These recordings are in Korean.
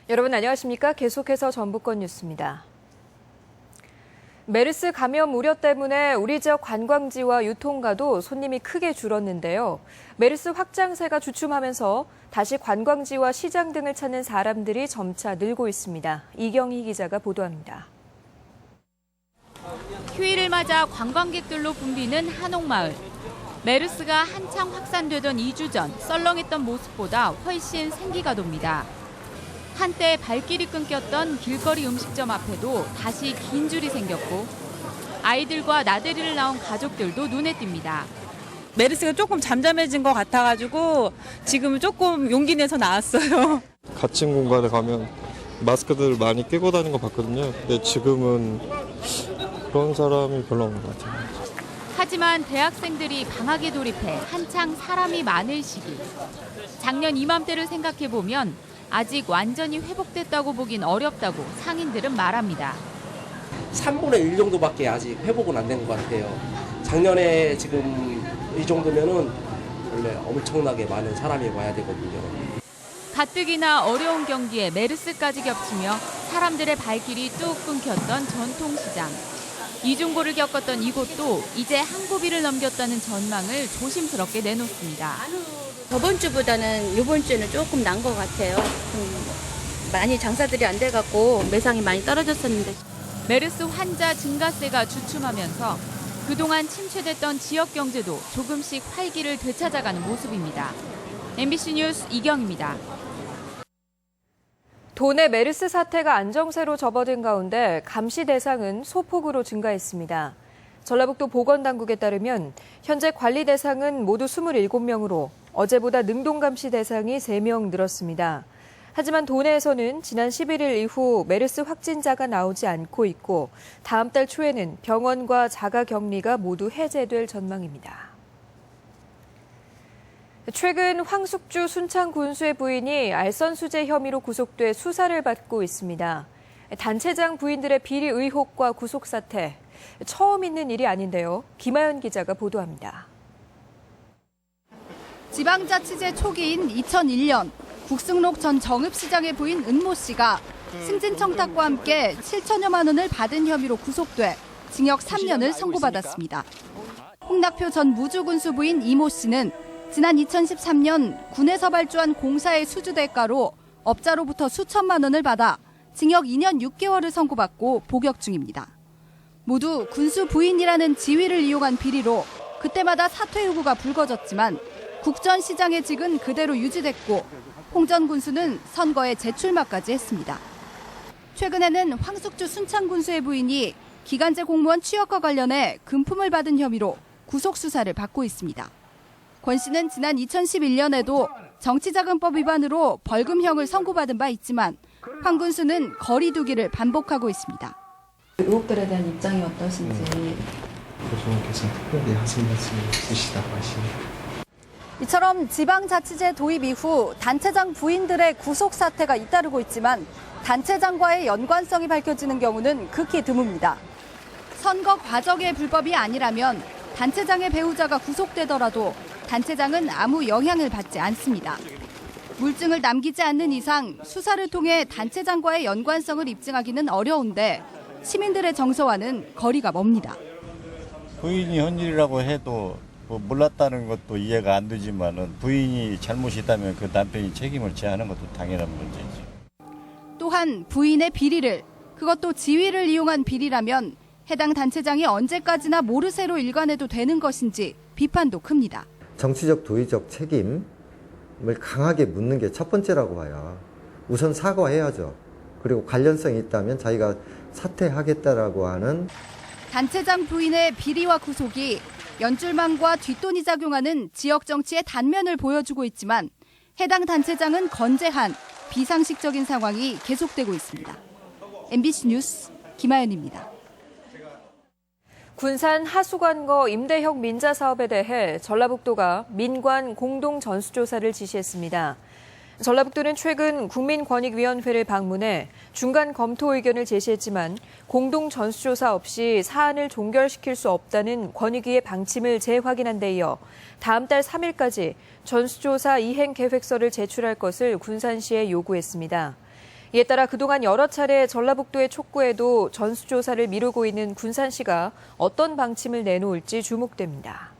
여러분 안녕하십니까? 계속해서 전북권 뉴스입니다. 메르스 감염 우려 때문에 우리 지역 관광지와 유통가도 손님이 크게 줄었는데요. 메르스 확장세가 주춤하면서 다시 관광지와 시장 등을 찾는 사람들이 점차 늘고 있습니다. 이경희 기자가 보도합니다. 휴일을 맞아 관광객들로 붐비는 한옥마을. 메르스가 한창 확산되던 2주 전 썰렁했던 모습보다 훨씬 생기가 돕니다. 한때 발길이 끊겼던 길거리 음식점 앞에도 다시 긴 줄이 생겼고 아이들과 나들이를 나온 가족들도 눈에 띕니다. 메르스가 조금 잠잠해진 것 같아가지고 지금 조금 용기 내서 나왔어요. 갇힌 공간에 가면 마스크들 많이 끼고 다니는 거 봤거든요. 근데 지금은 그런 사람이 별로 없는 것 같아요. 하지만 대학생들이 방학에 돌입해 한창 사람이 많을 시기. 작년 이맘때를 생각해보면 아직 완전히 회복됐다고 보긴 어렵다고 상인들은 말합니다. 3분의 1 정도밖에 아직 회복은 안 된 것 같아요. 작년에 지금 이 정도면은 원래 엄청나게 많은 사람이 와야 되거든요. 가뜩이나 어려운 경기에 메르스까지 겹치며 사람들의 발길이 뚝 끊겼던 전통시장. 이중고를 겪었던 이곳도 이제 한 고비를 넘겼다는 전망을 조심스럽게 내놓습니다. 저번 주보다는 이번 주에는 조금 난 것 같아요. 많이 장사들이 안 돼갖고 매상이 많이 떨어졌었는데. 메르스 환자 증가세가 주춤하면서 그동안 침체됐던 지역 경제도 조금씩 활기를 되찾아가는 모습입니다. MBC 뉴스 이경입니다. 도내 메르스 사태가 안정세로 접어든 가운데 감시 대상은 소폭으로 증가했습니다. 전라북도 보건당국에 따르면 현재 관리 대상은 모두 27명으로 어제보다 능동감시 대상이 3명 늘었습니다. 하지만 도내에서는 지난 11일 이후 메르스 확진자가 나오지 않고 있고 다음 달 초에는 병원과 자가격리가 모두 해제될 전망입니다. 최근 황숙주 순창 군수의 부인이 알선수재 혐의로 구속돼 수사를 받고 있습니다. 단체장 부인들의 비리 의혹과 구속 사태, 처음 있는 일이 아닌데요. 김하연 기자가 보도합니다. 지방자치제 초기인 2001년 국승록 전 정읍시장의 부인 은모 씨가 승진 청탁과 함께 7천여만 원을 받은 혐의로 구속돼 징역 3년을 선고받았습니다. 홍낙표 전 무주군수 부인 이모 씨는 지난 2013년 군에서 발주한 공사의 수주 대가로 업자로부터 수천만 원을 받아 징역 2년 6개월을 선고받고 복역 중입니다. 모두 군수 부인이라는 지위를 이용한 비리로 그때마다 사퇴 요구가 불거졌지만 국전시장의 직은 그대로 유지됐고 홍 전 군수는 선거에 재출마까지 했습니다. 최근에는 황숙주 순창 군수의 부인이 기간제 공무원 취업과 관련해 금품을 받은 혐의로 구속 수사를 받고 있습니다. 권 씨는 지난 2011년에도 정치자금법 위반으로 벌금형을 선고받은 바 있지만 황 군수는 거리 두기를 반복하고 있습니다. 의혹들에 대한 입장이 어떠신지. 교수님께서 특별히 하신 말씀이 있으시다고 하시네요. 이처럼 지방자치제 도입 이후 단체장 부인들의 구속 사태가 잇따르고 있지만 단체장과의 연관성이 밝혀지는 경우는 극히 드뭅니다. 선거 과정의 불법이 아니라면 단체장의 배우자가 구속되더라도 단체장은 아무 영향을 받지 않습니다. 물증을 남기지 않는 이상 수사를 통해 단체장과의 연관성을 입증하기는 어려운데 시민들의 정서와는 거리가 멉니다. 부인이 한 일이라고 해도 뭐 몰랐다는 것도 이해가 안 되지만은 부인이 잘못이 있다면 그 남편이 책임을 져야 하는 것도 당연한 문제죠. 또한 부인의 비리를, 그것도 지위를 이용한 비리라면 해당 단체장이 언제까지나 모르쇠로 일관해도 되는 것인지 비판도 큽니다. 정치적 도의적 책임을 강하게 묻는 게 첫 번째라고 봐요. 우선 사과해야죠. 그리고 관련성이 있다면 자기가 사퇴하겠다라고 하는. 단체장 부인의 비리와 구속이 연줄망과 뒷돈이 작용하는 지역 정치의 단면을 보여주고 있지만 해당 단체장은 건재한 비상식적인 상황이 계속되고 있습니다. MBC 뉴스 김하연입니다. 군산 하수관거 임대형 민자 사업에 대해 전라북도가 민관 공동 전수조사를 지시했습니다. 전라북도는 최근 국민권익위원회를 방문해 중간 검토 의견을 제시했지만 공동 전수조사 없이 사안을 종결시킬 수 없다는 권익위의 방침을 재확인한 데 이어 다음 달 3일까지 전수조사 이행 계획서를 제출할 것을 군산시에 요구했습니다. 이에 따라 그동안 여러 차례 전라북도의 촉구에도 전수조사를 미루고 있는 군산시가 어떤 방침을 내놓을지 주목됩니다.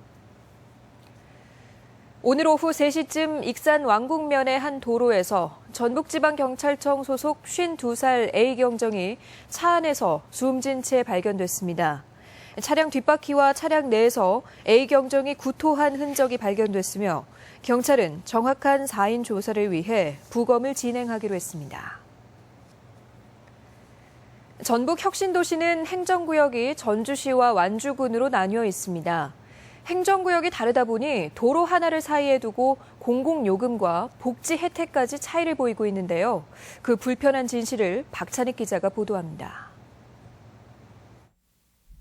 오늘 오후 3시쯤 익산 왕국면의 한 도로에서 전북지방경찰청 소속 52살 A경정이 차 안에서 숨진 채 발견됐습니다. 차량 뒷바퀴와 차량 내에서 A경정이 구토한 흔적이 발견됐으며 경찰은 정확한 사인 조사를 위해 부검을 진행하기로 했습니다. 전북 혁신도시는 행정구역이 전주시와 완주군으로 나뉘어 있습니다. 행정구역이 다르다 보니 도로 하나를 사이에 두고 공공요금과 복지 혜택까지 차이를 보이고 있는데요. 그 불편한 진실을 박찬익 기자가 보도합니다.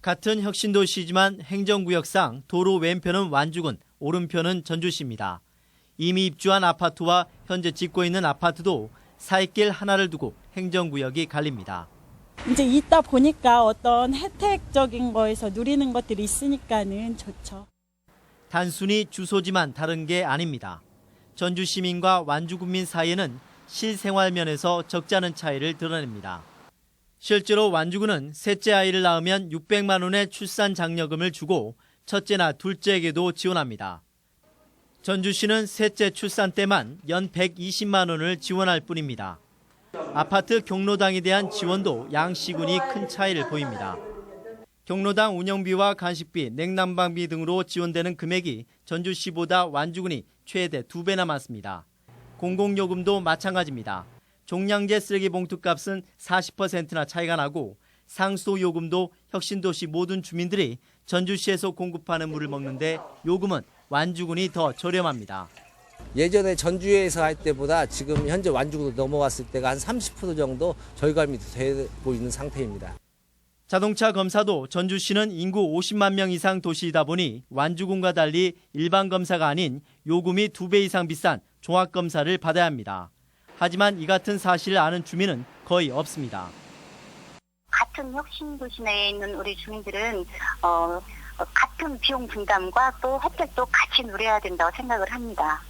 같은 혁신도시지만 행정구역상 도로 왼편은 완주군, 오른편은 전주시입니다. 이미 입주한 아파트와 현재 짓고 있는 아파트도 사이길 하나를 두고 행정구역이 갈립니다. 이제 있다 보니까 어떤 혜택적인 거에서 누리는 것들이 있으니까는 좋죠. 단순히 주소지만 다른 게 아닙니다. 전주 시민과 완주 군민 사이에는 실생활 면에서 적지 않은 차이를 드러냅니다. 실제로 완주군은 셋째 아이를 낳으면 600만 원의 출산 장려금을 주고 첫째나 둘째에게도 지원합니다. 전주시는 셋째 출산 때만 연 120만 원을 지원할 뿐입니다. 아파트 경로당에 대한 지원도 양 시군이 큰 차이를 보입니다. 경로당 운영비와 간식비, 냉난방비 등으로 지원되는 금액이 전주시보다 완주군이 최대 2배나 많습니다. 공공요금도 마찬가지입니다. 종량제 쓰레기 봉투 값은 40%나 차이가 나고 상수도요금도 혁신도시 모든 주민들이 전주시에서 공급하는 물을 먹는데 요금은 완주군이 더 저렴합니다. 예전에 전주에서 할 때보다 지금 현재 완주군으로 넘어왔을 때가 한 30% 정도 절감이 되고 있는 상태입니다. 자동차 검사도 전주시는 인구 50만 명 이상 도시이다 보니 완주군과 달리 일반 검사가 아닌 요금이 2배 이상 비싼 종합검사를 받아야 합니다. 하지만 이 같은 사실을 아는 주민은 거의 없습니다. 같은 혁신도시 내에 있는 우리 주민들은 같은 비용 분담과 또 혜택도 같이 누려야 된다고 생각을 합니다.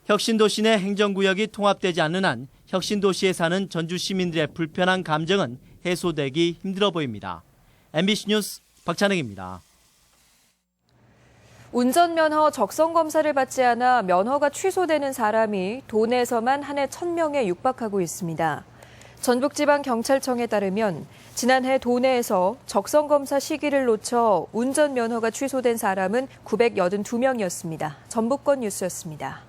혁신도시 내 행정구역이 통합되지 않는 한 혁신도시에 사는 전주 시민들의 불편한 감정은 해소되기 힘들어 보입니다. MBC 뉴스 박찬익입니다. 운전면허 적성검사를 받지 않아 면허가 취소되는 사람이 도내에서만 한 해 1,000명에 육박하고 있습니다. 전북지방경찰청에 따르면 지난해 도내에서 적성검사 시기를 놓쳐 운전면허가 취소된 사람은 982명이었습니다. 전북권 뉴스였습니다.